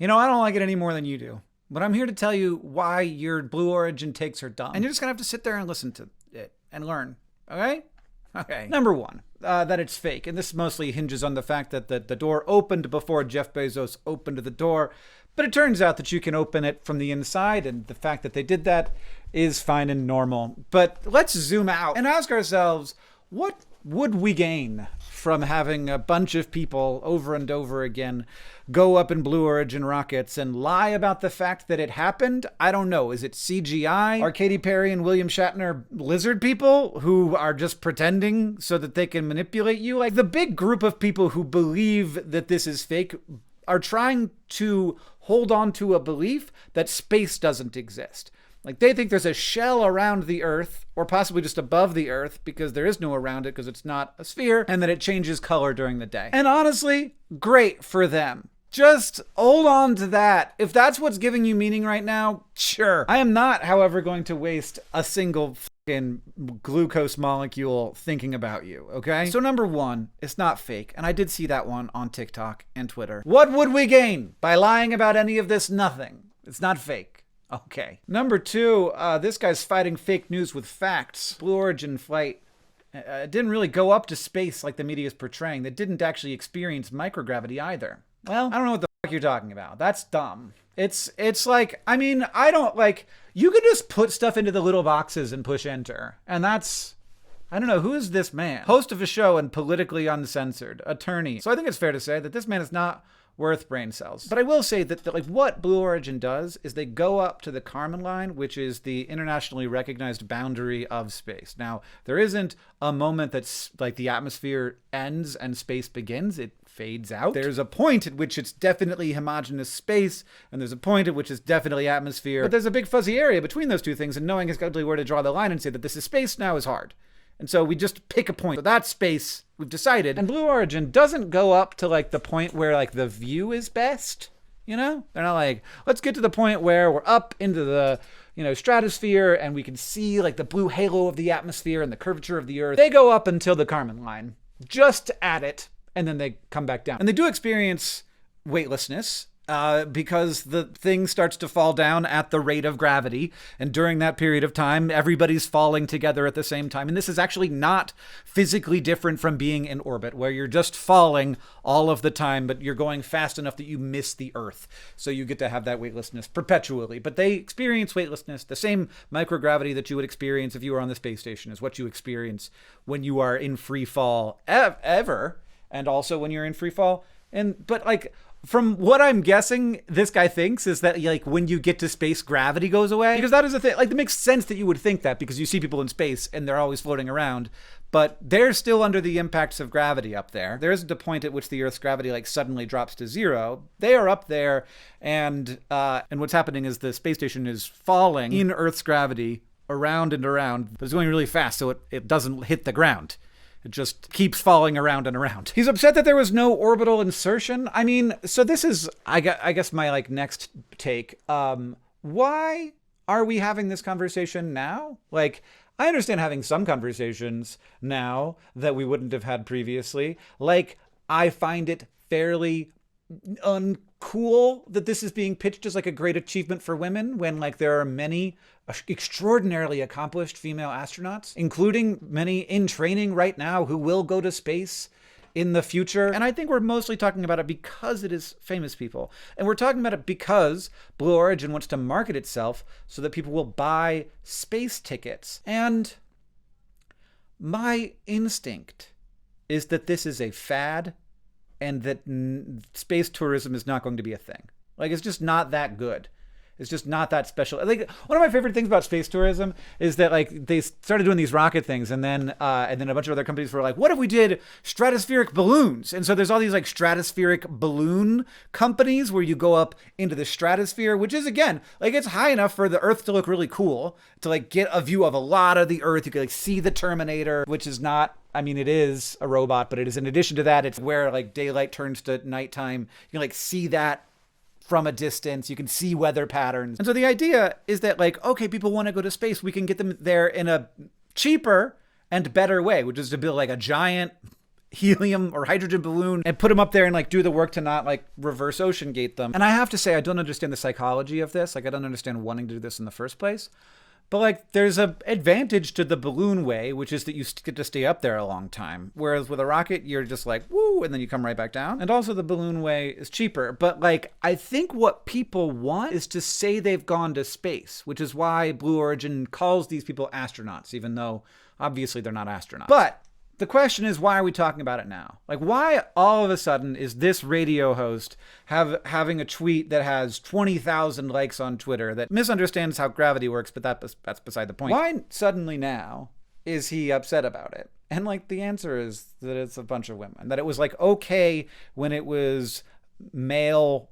I don't like it any more than you do. But I'm here to tell you why your Blue Origin takes are dumb. And you're just going to have to sit there and listen to it and learn. Okay? Okay. Number one, that it's fake. And this mostly hinges on the fact that the door opened before Jeff Bezos opened the door. But it turns out that you can open it from the inside. And the fact that they did that is fine and normal. But let's zoom out and ask ourselves, what would we gain from having a bunch of people over and over again go up in Blue Origin rockets and lie about the fact that it happened? I don't know. Is it CGI? Are Katy Perry and William Shatner lizard people who are just pretending so that they can manipulate you? Like, the big group of people who believe that this is fake are trying to hold on to a belief that space doesn't exist. Like, they think there's a shell around the Earth, or possibly just above the Earth, because there is no around it because it's not a sphere, and that it changes color during the day. And honestly, great for them. Just hold on to that. If that's what's giving you meaning right now, sure. I am not, however, going to waste a single fucking glucose molecule thinking about you, okay? So number one, it's not fake. And I did see that one on TikTok and Twitter. What would we gain by lying about any of this? Nothing. It's not fake. Okay. Number two, this guy's fighting fake news with facts. Blue Origin flight didn't really go up to space like the media is portraying. They didn't actually experience microgravity either. Well, I don't know what the fuck you're talking about. That's dumb. It's like, I mean, I don't like, you can just put stuff into the little boxes and push enter. And that's, I don't know, who is this man? Host of a show and politically uncensored, attorney. So I think it's fair to say that this man is not worth brain cells. But I will say that like what Blue Origin does is they go up to the Kármán line, which is the internationally recognized boundary of space. Now, there isn't a moment that's like the atmosphere ends and space begins. It fades out. There's a point at which it's definitely homogeneous space, and there's a point at which it's definitely atmosphere. But there's a big fuzzy area between those two things, and knowing exactly where to draw the line and say that this is space now is hard. And so we just pick a point. So that's space, we've decided. And Blue Origin doesn't go up to like the point where like the view is best, you know? They're not like, let's get to the point where we're up into the, stratosphere and we can see like the blue halo of the atmosphere and the curvature of the Earth. They go up until the Kármán line, just at it, and then they come back down. And they do experience weightlessness, because the thing starts to fall down at the rate of gravity. And during that period of time, everybody's falling together at the same time. And this is actually not physically different from being in orbit, where you're just falling all of the time, but you're going fast enough that you miss the Earth. So you get to have that weightlessness perpetually. But they experience weightlessness, the same microgravity that you would experience if you were on the space station is what you experience when you are in free fall ever. And also when you're in free fall. But like, from what I'm guessing, this guy thinks is that like when you get to space, gravity goes away. Because that is a thing. Like, it makes sense that you would think that because you see people in space and they're always floating around. But they're still under the impacts of gravity up there. There isn't a point at which the Earth's gravity like suddenly drops to zero. They are up there, and what's happening is the space station is falling in Earth's gravity around and around, but it's going really fast, so it doesn't hit the ground. It just keeps falling around and around. He's upset that there was no orbital insertion. I mean, so this is, I guess my like next take. Why are we having this conversation now? Like, I understand having some conversations now that we wouldn't have had previously. Like, I find it fairly uncool that this is being pitched as like a great achievement for women when like there are many extraordinarily accomplished female astronauts, including many in training right now who will go to space in the future. And I think we're mostly talking about it because it is famous people. And we're talking about it because Blue Origin wants to market itself so that people will buy space tickets. And my instinct is that this is a fad and that space tourism is not going to be a thing. Like, it's just not that good. It's just not that special. Like, one of my favorite things about space tourism is that like they started doing these rocket things, and then a bunch of other companies were like, "What if we did stratospheric balloons?" And so there's all these like stratospheric balloon companies where you go up into the stratosphere, which is again like it's high enough for the Earth to look really cool, to like get a view of a lot of the Earth. You can like see the Terminator, which is not. I mean, it is a robot, but it is in addition to that, it's where like daylight turns to nighttime. You can like see that from a distance. You can see weather patterns. And so the idea is that like, okay, people want to go to space. We can get them there in a cheaper and better way, which is to build like a giant helium or hydrogen balloon and put them up there and like do the work to not like reverse ocean gate them. And I have to say, I don't understand the psychology of this. Like, I don't understand wanting to do this in the first place. But like, there's an advantage to the balloon way, which is that you get to stay up there a long time. Whereas with a rocket, you're just like, woo, and then you come right back down. And also the balloon way is cheaper. But like, I think what people want is to say they've gone to space, which is why Blue Origin calls these people astronauts, even though obviously they're not astronauts. But the question is, why are we talking about it now? Like, why all of a sudden is this radio host having a tweet that has 20,000 likes on Twitter that misunderstands how gravity works, but that's beside the point. Why suddenly now is he upset about it? And like, the answer is that it's a bunch of women. That it was like okay when it was male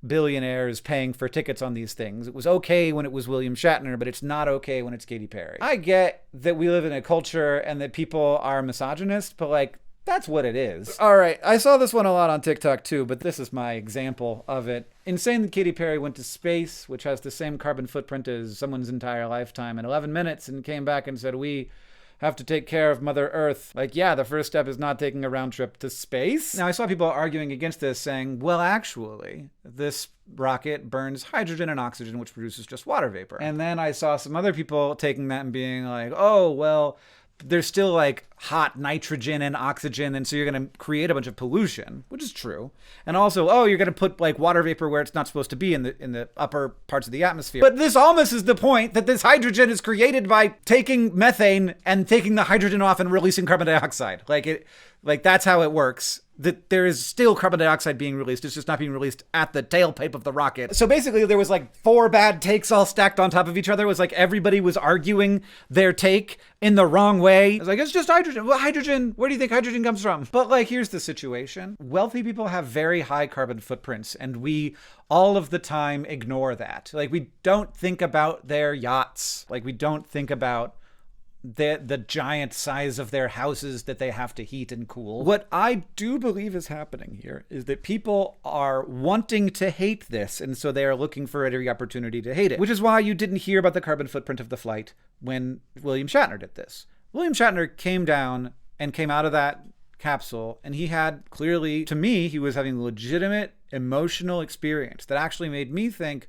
billionaires paying for tickets on these things. It was okay when it was William Shatner, but it's not okay when it's Katy Perry. I get that we live in a culture and that people are misogynist, but like, that's what it is. All right, I saw this one a lot on TikTok too, but this is my example of it. Insane that Katy Perry went to space, which has the same carbon footprint as someone's entire lifetime, in 11 minutes and came back and said, we have to take care of Mother Earth. Like, yeah, the first step is not taking a round trip to space. Now, I saw people arguing against this, saying, well, actually, this rocket burns hydrogen and oxygen, which produces just water vapor. And then I saw some other people taking that and being like, oh, well, there's still like hot nitrogen and oxygen, and so you're going to create a bunch of pollution, which is true. And also, oh, you're going to put like water vapor where it's not supposed to be in the upper parts of the atmosphere. But this almost is the point, that this hydrogen is created by taking methane and taking the hydrogen off and releasing carbon dioxide. Like that's how it works. That there is still carbon dioxide being released. It's just not being released at the tailpipe of the rocket. So basically there was like 4 bad takes all stacked on top of each other. It was like everybody was arguing their take in the wrong way. It was like, it's just hydrogen. Well, hydrogen, where do you think hydrogen comes from? But like, here's the situation. Wealthy people have very high carbon footprints, and we all of the time ignore that. Like, we don't think about their yachts. Like, we don't think about the giant size of their houses that they have to heat and cool. What I do believe is happening here is that people are wanting to hate this, and so they are looking for every opportunity to hate it, which is why you didn't hear about the carbon footprint of the flight when William Shatner did this. William Shatner came down and came out of that capsule, and he had clearly, to me, he was having a legitimate emotional experience that actually made me think,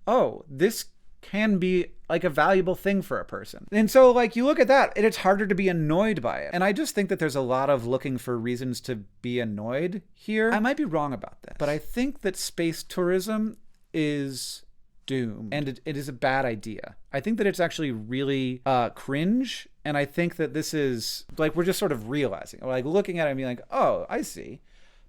oh, this can be like a valuable thing for a person. And so like, you look at that and it's harder to be annoyed by it. And I just think that there's a lot of looking for reasons to be annoyed here. I might be wrong about this, but I think that space tourism is doomed, and it is a bad idea. I think that it's actually really cringe. And I think that this is like, we're just sort of realizing, like looking at it and being like, oh, I see.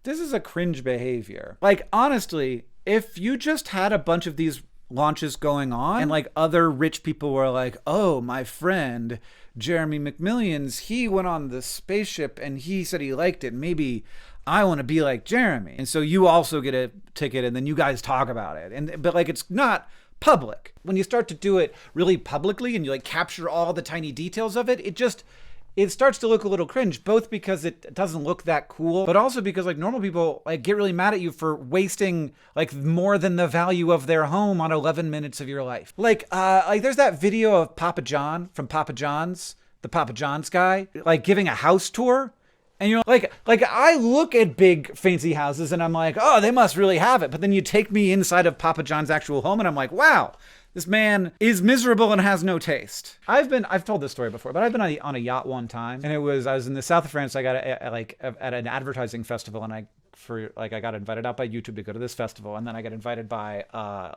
This is a cringe behavior. Like, honestly, if you just had a bunch of these launches going on and like other rich people were like, oh, my friend Jeremy McMillions, he went on the spaceship and he said he liked it, maybe I want to be like Jeremy, and so you also get a ticket and then you guys talk about it. But like, it's not public. When you start to do it really publicly and you like capture all the tiny details of it, it starts to look a little cringe, both because it doesn't look that cool, but also because like normal people like get really mad at you for wasting like more than the value of their home on 11 minutes of your life. Like there's that video of Papa John from Papa John's, the Papa John's guy, like giving a house tour. And you're like I look at big fancy houses and I'm like, oh, they must really have it. But then you take me inside of Papa John's actual home and I'm like, wow, this man is miserable and has no taste. I've told this story before, but I've been on a yacht one time, and I was in the south of France. I got at an advertising festival, and I got invited out by YouTube to go to this festival, and then I got invited by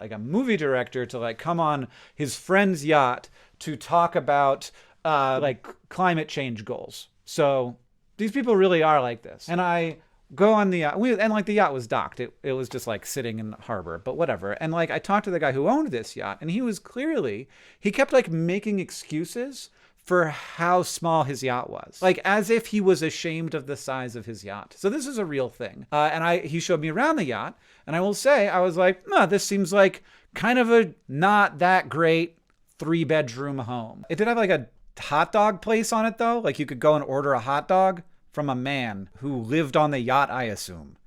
like a movie director to like come on his friend's yacht to talk about like climate change goals. So these people really are like this, and I go on the yacht, and like the yacht was docked. It was just like sitting in the harbor, but whatever. And like, I talked to the guy who owned this yacht, and he kept like making excuses for how small his yacht was, like as if he was ashamed of the size of his yacht. So this is a real thing. And he showed me around the yacht, and I will say, I was like, this seems like kind of a not that great 3-bedroom home. It did have like a hot dog place on it though. Like, you could go and order a hot dog from a man who lived on the yacht, I assume.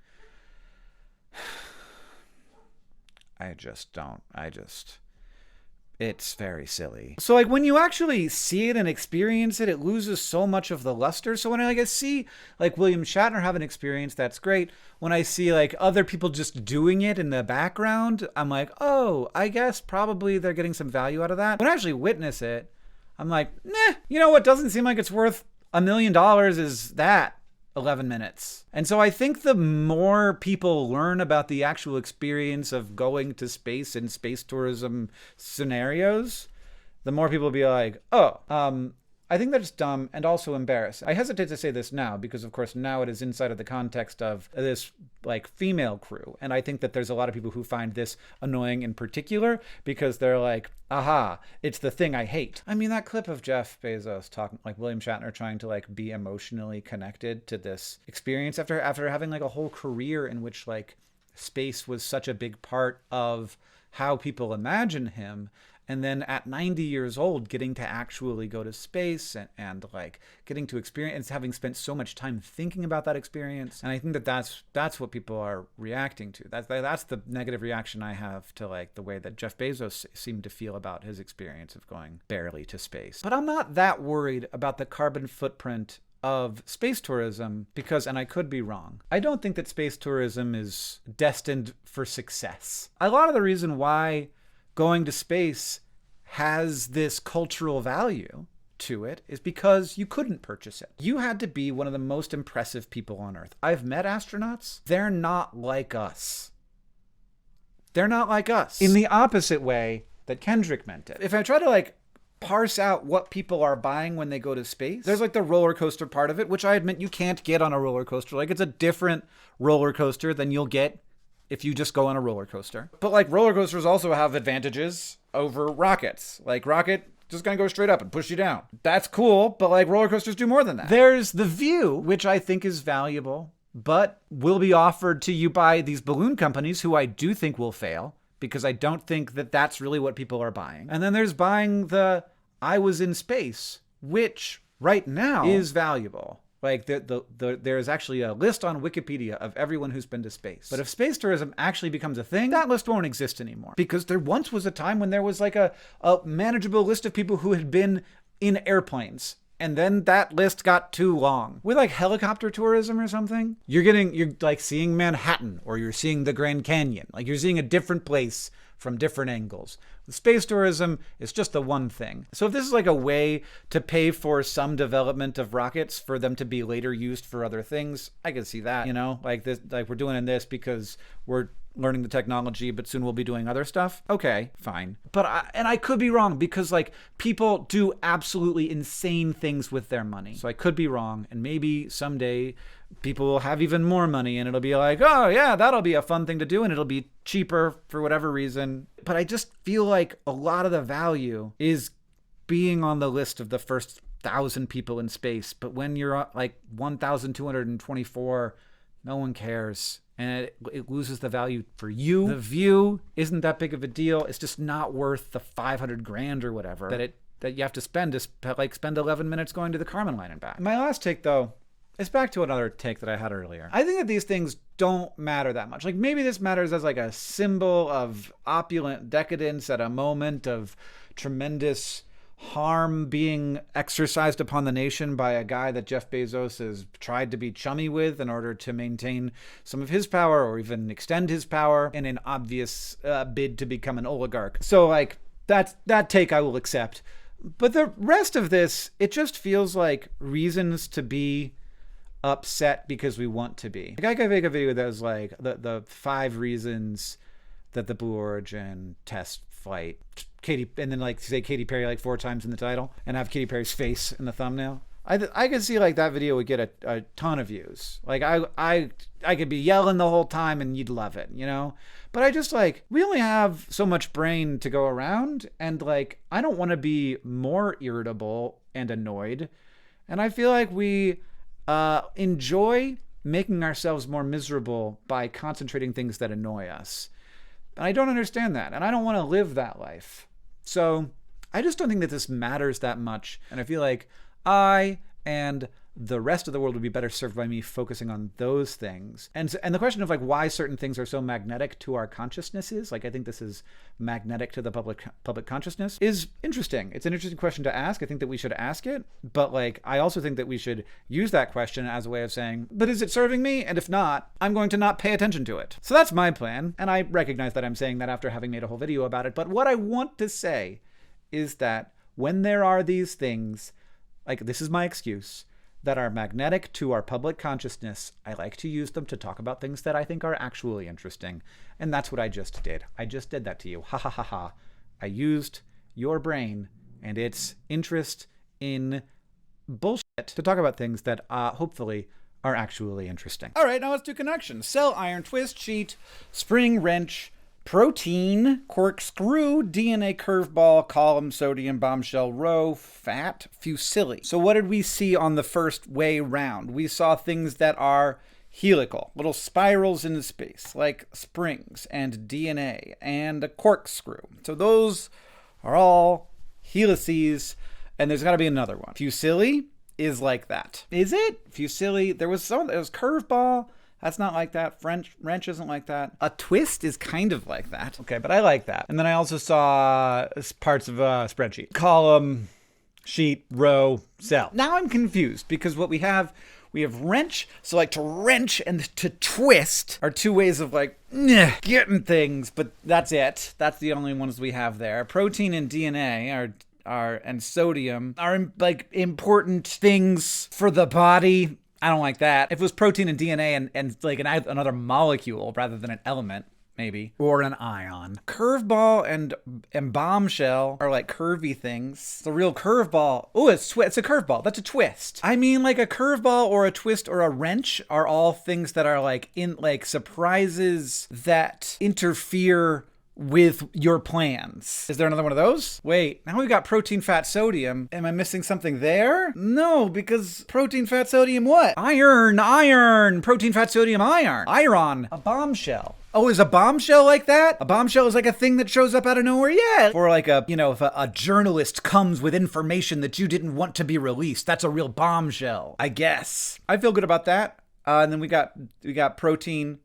it's very silly. So like when you actually see it and experience it, it loses so much of the luster. So when I see like William Shatner have an experience, that's great. When I see like other people just doing it in the background, I'm like, oh, I guess probably they're getting some value out of that. When I actually witness it, I'm like, nah, you know what doesn't seem like it's worth $1 million is that 11 minutes. And so I think the more people learn about the actual experience of going to space and space tourism scenarios, the more people will be like, oh, I think that's dumb and also embarrassing. I hesitate to say this now because, of course, now it is inside of the context of this like female crew. And I think that there's a lot of people who find this annoying in particular because they're like, aha, it's the thing I hate. I mean, that clip of Jeff Bezos talking, like William Shatner trying to like be emotionally connected to this experience after having like a whole career in which like space was such a big part of how people imagine him. And then at 90 years old, getting to actually go to space and like getting to experience, having spent so much time thinking about that experience. And I think that that's what people are reacting to. That's the negative reaction I have to like the way that Jeff Bezos seemed to feel about his experience of going barely to space. But I'm not that worried about the carbon footprint of space tourism because, and I could be wrong, I don't think that space tourism is destined for success. A lot of the reason why going to space has this cultural value to it is because you couldn't purchase it. You had to be one of the most impressive people on Earth. I've met astronauts. They're not like us. They're not like us. In the opposite way that Kendrick meant it. If I try to like parse out what people are buying when they go to space, there's like the roller coaster part of it, which I admit you can't get on a roller coaster. Like it's a different roller coaster than you'll get if you just go on a roller coaster. But like roller coasters also have advantages over rockets. Like rocket just gonna go straight up and push you down. That's cool, but like roller coasters do more than that. There's the view, which I think is valuable, but will be offered to you by these balloon companies who I do think will fail because I don't think that that's really what people are buying. And then there's buying the I was in space, which right now is valuable. Like there's actually a list on Wikipedia of everyone who's been to space. But if space tourism actually becomes a thing, that list won't exist anymore. Because there once was a time when there was like a manageable list of people who had been in airplanes. And then that list got too long. With like helicopter tourism or something, you're like seeing Manhattan or you're seeing the Grand Canyon. Like you're seeing a different place from different angles. With space tourism, it's just the one thing. So if this is like a way to pay for some development of rockets for them to be later used for other things, I can see that, you know, like this, like we're doing this because we're learning the technology, but soon we'll be doing other stuff. Okay, fine. But I could be wrong because like people do absolutely insane things with their money. So I could be wrong. And maybe someday people will have even more money and it'll be like, oh yeah, that'll be a fun thing to do. And it'll be cheaper for whatever reason. But I just feel like a lot of the value is being on the list of the first 1,000 people in space. But when you're like 1,224, no one cares. And it loses the value for you. The view isn't that big of a deal. It's just not worth the $500,000 or whatever that you have to spend to like spend 11 minutes going to the Kármán line and back. My last take though, it's back to another take that I had earlier. I think that these things don't matter that much. Like maybe this matters as like a symbol of opulent decadence at a moment of tremendous harm being exercised upon the nation by a guy that Jeff Bezos has tried to be chummy with in order to maintain some of his power or even extend his power in an obvious bid to become an oligarch. So like that take I will accept. But the rest of this, it just feels like reasons to be upset because we want to be. Like I could make a video that was like the 5 reasons that the Blue Origin test flight, and then like say Katy Perry like 4 times in the title and have Katy Perry's face in the thumbnail. I could see like that video would get a ton of views. Like I could be yelling the whole time and you'd love it, you know? But I just like, we only have so much brain to go around and like, I don't want to be more irritable and annoyed. And I feel like we enjoy making ourselves more miserable by concentrating things that annoy us. And I don't understand that. And I don't want to live that life. So I just don't think that this matters that much. And I feel like I and the rest of the world would be better served by me focusing on those things. And the question of like why certain things are so magnetic to our consciousnesses, like I think this is magnetic to the public consciousness, is interesting. It's an interesting question to ask. I think that we should ask it, but like I also think that we should use that question as a way of saying, but is it serving me? And if not, I'm going to not pay attention to it. So that's my plan, and I recognize that I'm saying that after having made a whole video about it, but what I want to say is that when there are these things, like this is my excuse, that are magnetic to our public consciousness, I like to use them to talk about things that I think are actually interesting. And that's what I just did. I just did that to you. Ha ha ha ha. I used your brain and its interest in bullshit to talk about things that hopefully are actually interesting. All right, now let's do connections. Cell, iron, twist, sheet, spring, wrench, protein, corkscrew, DNA curveball, column, sodium, bombshell, row, fat, fusilli. So what did we see on the first way round? We saw things that are helical, little spirals into space, like springs and DNA and a corkscrew. So those are all helices, and there's got to be another one. Fusilli is like that. Is it? Fusilli, there was curveball. That's not like that. Wrench isn't like that. A twist is kind of like that. Okay, but I like that. And then I also saw parts of a spreadsheet. Column, sheet, row, cell. Now I'm confused because what we have wrench. So like to wrench and to twist are two ways of like getting things, but that's it. That's the only ones we have there. Protein and DNA and sodium are like important things for the body. I don't like that. If it was protein and DNA and like another molecule rather than an element, maybe, or an ion. Curveball and bombshell are like curvy things. The real curveball, it's a curveball. That's a twist. I mean, like a curveball or a twist or a wrench are all things that are like surprises that interfere with your plans. Is there another one of those? Wait, now we've got protein, fat, sodium. Am I missing something there? No, because protein, fat, sodium what? Iron, protein, fat, sodium, iron. A bombshell. Oh, is a bombshell like that? A bombshell is like a thing that shows up out of nowhere? Yeah. Or like if a journalist comes with information that you didn't want to be released, that's a real bombshell, I guess. I feel good about that. And then we got protein,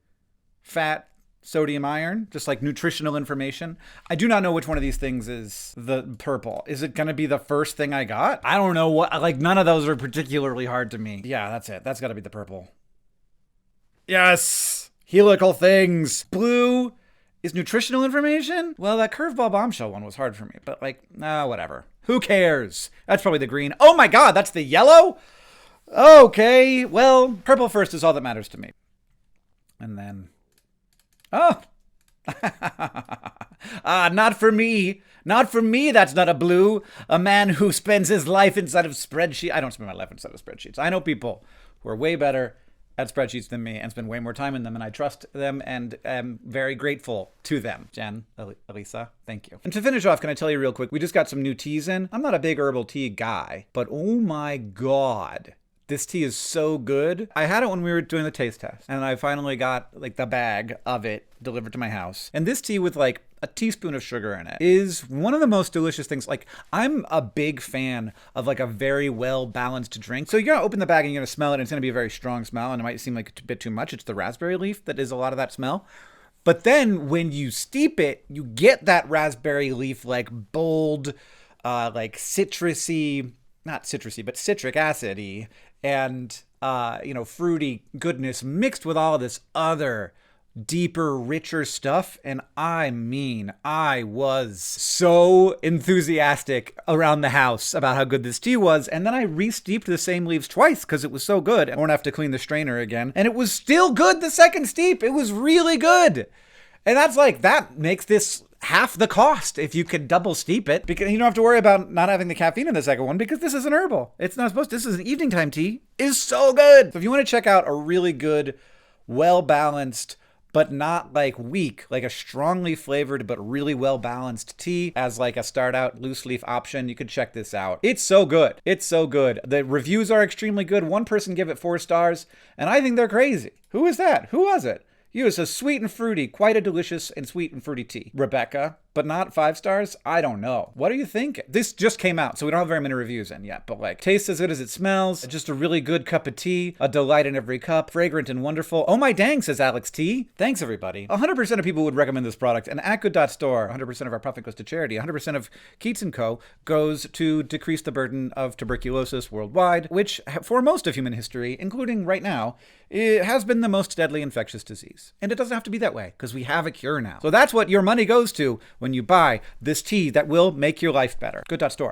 fat, sodium, iron, just like nutritional information. I do not know which one of these things is the purple. Is it going to be the first thing I got? I don't know none of those are particularly hard to me. Yeah, that's it. That's got to be the purple. Yes! Helical things. Blue is nutritional information? Well, that curveball bombshell one was hard for me, but whatever. Who cares? That's probably the green. Oh my God, that's the yellow? Okay, well, purple first is all that matters to me. And then... Oh, not for me. Not for me, that's not a blue. A man who spends his life inside of spreadsheets. I don't spend my life inside of spreadsheets. I know people who are way better at spreadsheets than me and spend way more time in them, and I trust them and am very grateful to them. Jen, Elisa, thank you. And to finish off, can I tell you real quick, we just got some new teas in. I'm not a big herbal tea guy, but oh my God. This tea is so good. I had it when we were doing the taste test, and I finally got the bag of it delivered to my house. And this tea with a teaspoon of sugar in it is one of the most delicious things. I'm a big fan of a very well-balanced drink. So you're gonna open the bag and you're gonna smell it, and it's gonna be a very strong smell, and it might seem like a bit too much. It's the raspberry leaf that is a lot of that smell. But then when you steep it, you get that raspberry leaf bold, citrusy, not citrusy, but citric acid-y, and fruity goodness mixed with all of this other deeper, richer stuff. And I mean, I was so enthusiastic around the house about how good this tea was. And then I re-steeped the same leaves twice because it was so good. I won't have to clean the strainer again. And it was still good the second steep. It was really good. And that makes this half the cost if you could double steep it, because you don't have to worry about not having the caffeine in the second one, because this is an herbal. It's not supposed to. This is an evening time tea. Is so good. So if you want to check out a really good, well-balanced, but not weak, a strongly flavored but really well-balanced tea as a start out loose leaf option, you could check this out. It's so good. It's so good. The reviews are extremely good. One person gave it 4 stars, and I think they're crazy. Who is that? Who was it? It was a sweet and fruity, quite a delicious and sweet and fruity tea. Rebecca but not 5 stars? I don't know. What are you thinking? This just came out, so we don't have very many reviews in yet, but like, tastes as good as it smells, just a really good cup of tea, a delight in every cup, fragrant and wonderful. Oh my dang, says Alex T. Thanks, everybody. 100% of people would recommend this product, and at Good.Store, 100% of our profit goes to charity. 100% of Keats & Co. goes to decrease the burden of tuberculosis worldwide, which, for most of human history, including right now, it has been the most deadly infectious disease. And it doesn't have to be that way, because we have a cure now. So that's what your money goes to when you buy this tea that will make your life better. Good.Store.